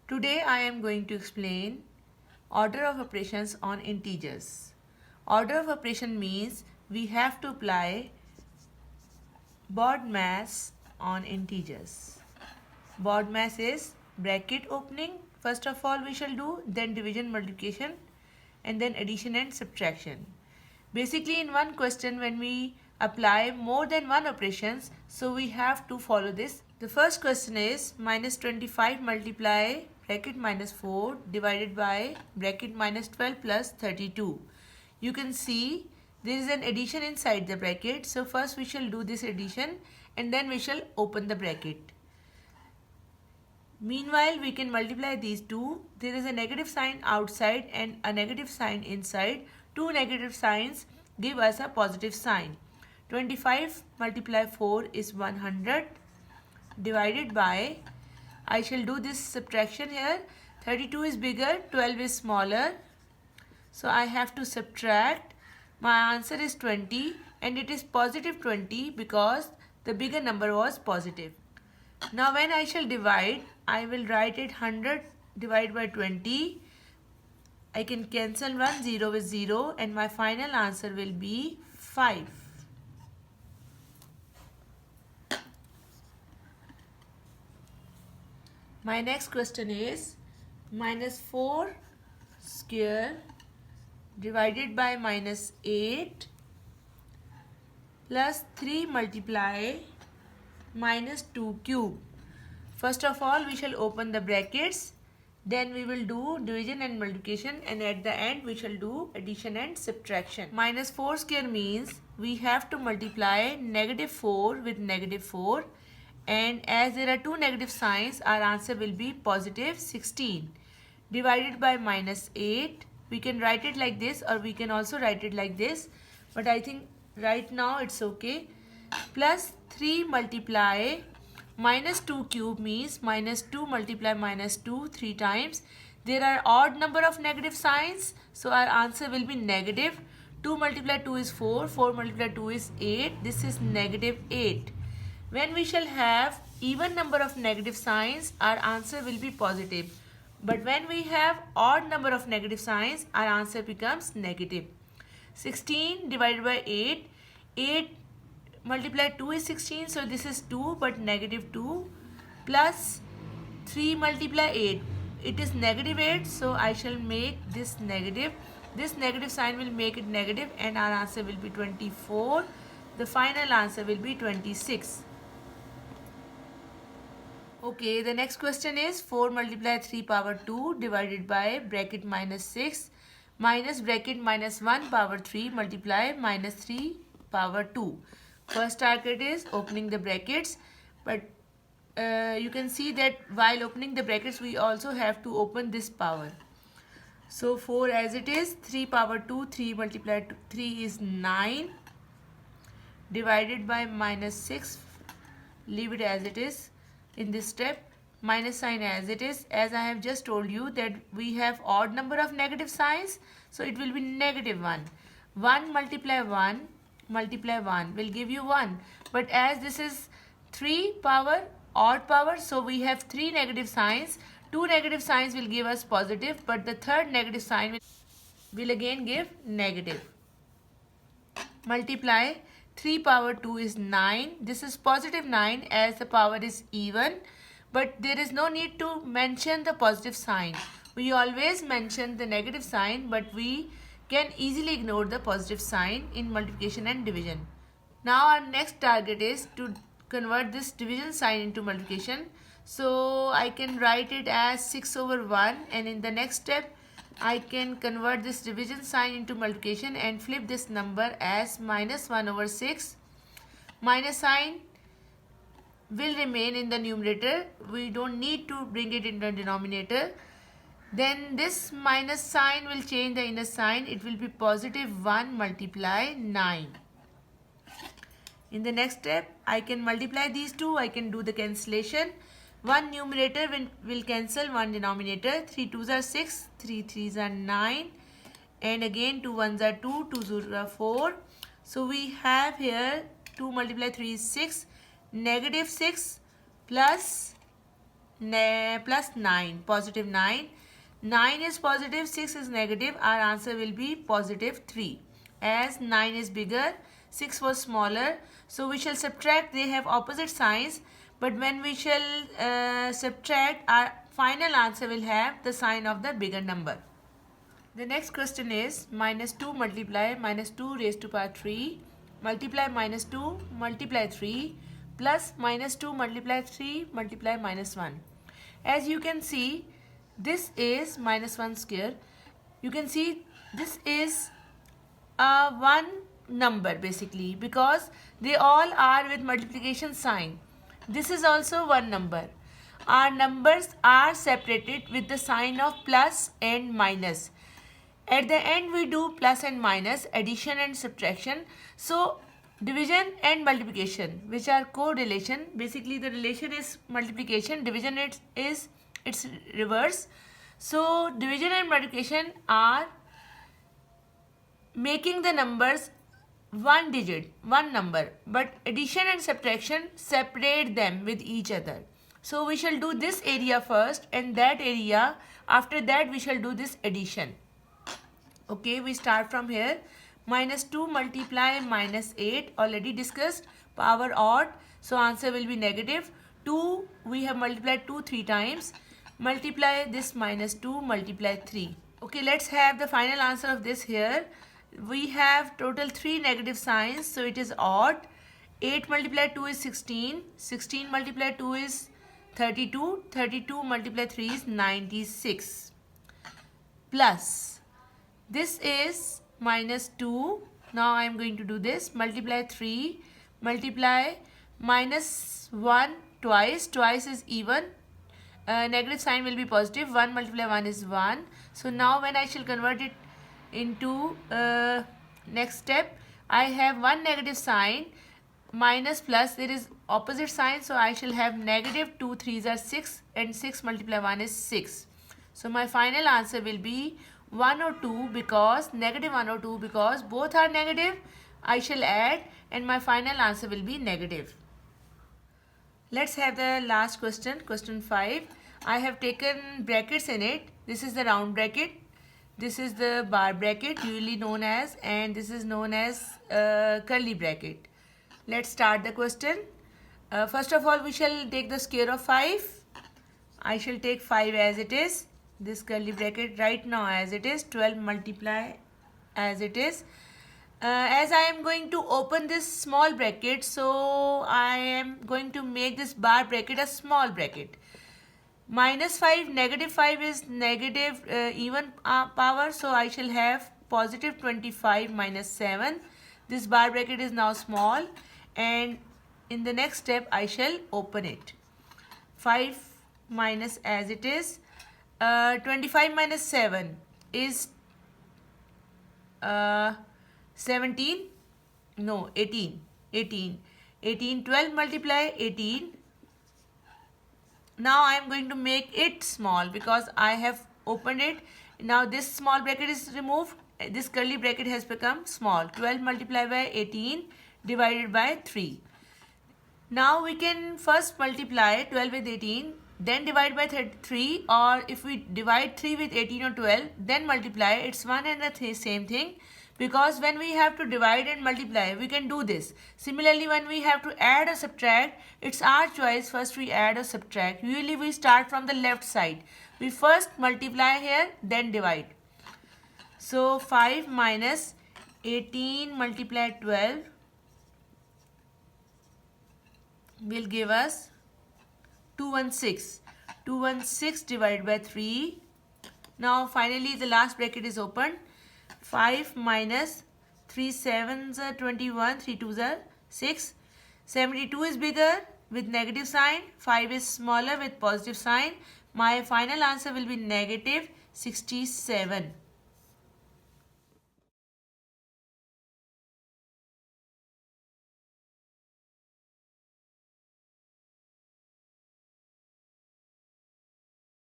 Today I am going to explain order of operations on integers. Order of operation means we have to apply BODMAS on integers. BODMAS is bracket opening. First of all we shall do, then division, multiplication, and then addition and subtraction. Basically in one question when we apply more than one operations, so we have to follow this. The first question is minus 25 multiply bracket minus 4 divided by bracket minus 12 plus 32. You can see there is an addition inside the bracket. So first we shall do this addition and then we shall open the bracket. Meanwhile, we can multiply these two. There is a negative sign outside and a negative sign inside. Two negative signs give us a positive sign. 25 multiply 4 is 100 divided by, I shall do this subtraction here. 32 is bigger, 12 is smaller. So I have to subtract. My answer is 20 and it is positive 20 because the bigger number was positive. Now when I shall divide, I will write it 100 divided by 20. I can cancel 1 0 with 0 and my final answer will be 5. My next question is minus 4 square divided by minus 8 plus 3 multiply minus 2 cube. First of all we shall open the brackets, then we will do division and multiplication, and at the end we shall do addition and subtraction. Minus 4 square means we have to multiply negative 4 with negative 4, and as there are two negative signs our answer will be positive 16 divided by minus 8. We can write it like this or we can also write it like this, but I think right now it's okay. Plus 3 multiply minus 2 cube means minus 2 multiply minus 2 3 times. There are odd number of negative signs, so our answer will be negative. 2 multiply 2 is 4, 4 multiply 2 is 8. This is negative 8. When we shall have even number of negative signs, our answer will be positive. But when we have odd number of negative signs, our answer becomes negative. 16 divided by 8. 8 multiply 2 is 16, so this is 2, but negative 2, plus 3 multiply 8. It is negative 8, so I shall make this negative. This negative sign will make it negative and our answer will be 24. The final answer will be 26. Okay, the next question is 4 multiply 3 power 2 divided by bracket minus 6 minus bracket minus 1 power 3 multiply minus 3 power 2. First target is opening the brackets, but you can see that while opening the brackets we also have to open this power. So 4 as it is, 3 power 2, 3 multiply 2, 3 is 9 divided by minus 6. Leave it as it is. In this step, minus sign as it is. As I have just told you that we have odd number of negative signs, so it will be negative 1. 1 multiply 1 multiply 1 will give you 1. But as this is 3 power, odd power, so we have 3 negative signs. 2 negative signs will give us positive, but the third negative sign will again give negative. Multiply 3 power 2 is 9. This is positive 9 as the power is even, but there is no need to mention the positive sign. We always mention the negative sign, but we can easily ignore the positive sign in multiplication and division. Now our next target is to convert this division sign into multiplication. So I can write it as 6 over 1, and in the next step I can convert this division sign into multiplication and flip this number as minus 1 over 6. Minus sign will remain in the numerator. We don't need to bring it in the denominator. Then this minus sign will change the inner sign. It will be positive 1 multiply 9. In the next step, I can multiply these two. I can do the cancellation. One numerator will cancel one denominator. 3 2s are 6, 3 3s are 9, and again 2 1s are 2, 2 0s are 4. So we have here 2 multiply 3 is 6, negative 6 plus plus 9, positive 9. 9 is positive, 6 is negative. Our answer will be positive 3. As 9 is bigger, 6 was smaller. So we shall subtract. They have opposite signs. But when we shall subtract, our final answer will have the sign of the bigger number. The next question is minus 2 multiply minus 2 raised to power 3 multiply minus 2 multiply 3 plus minus 2 multiply 3 multiply minus 1. As you can see, this is minus 1 square. You can see this is one number basically because they all are with multiplication sign. This is also one number. Our numbers are separated with the sign of plus and minus. At the end we do plus and minus, addition and subtraction. So division and multiplication, which are correlation. Basically the relation is multiplication, division is its reverse. So division and multiplication are making the numbers one digit, one number, but addition and subtraction separate them with each other. So we shall do this area first and that area. After that we shall do this addition. Okay, we start from here. Minus 2 multiply minus 8, already discussed, power odd, so answer will be negative. 2, we have multiplied 2 3 times. Multiply this minus 2, multiply 3. Okay, let's have the final answer of this here. We have total 3 negative signs, so it is odd. 8 multiplied 2 is 16. 16 multiplied 2 is 32. 32 multiplied 3 is 96. Plus this is minus 2. Now I am going to do this. Multiply 3. Multiply minus 1 twice. Twice is even. Negative sign will be positive. 1 multiply 1 is 1. So now when I shall convert it into next step, I have one negative sign. Minus plus, there is opposite sign. So I shall have negative 2 3s are 6 and 6 multiply 1 is 6. So my final answer will be 1 or 2 because negative 1 or 2 because both are negative. I shall add and my final answer will be negative. Let's have the last question, question 5. I have taken brackets in it. This is the round bracket. This is the bar bracket usually known as, and this is known as curly bracket. Let's start the question. First of all we shall take the square of 5. I shall take 5 as it is. This curly bracket right now as it is. 12 multiply as it is. As I am going to open this small bracket, so I am going to make this bar bracket a small bracket. Minus 5, negative 5 is negative even power, so I shall have positive 25 minus 7. This bar bracket is now small, and in the next step I shall open it. 5 minus as it is. 25 minus 7 is 17. No, 18. 18. 18. 12 multiply 18. Now I am going to make it small because I have opened it. Now this small bracket is removed. This curly bracket has become small. 12 multiplied by 18 divided by 3. Now we can first multiply 12 with 18, then divide by 3, or if we divide 3 with 18 or 12, then multiply. It's one and the same thing, because when we have to divide and multiply, we can do this. Similarly, when we have to add or subtract, it's our choice. First we add or subtract. Usually we start from the left side. We first multiply here, then divide. So 5 minus 18 multiplied 12 will give us 216. 216 divided by 3. Now finally the last bracket is opened. 5 minus 3 7s are 21, 3 2s are 6. 72 is bigger with negative sign, 5 is smaller with positive sign. My final answer will be negative 67.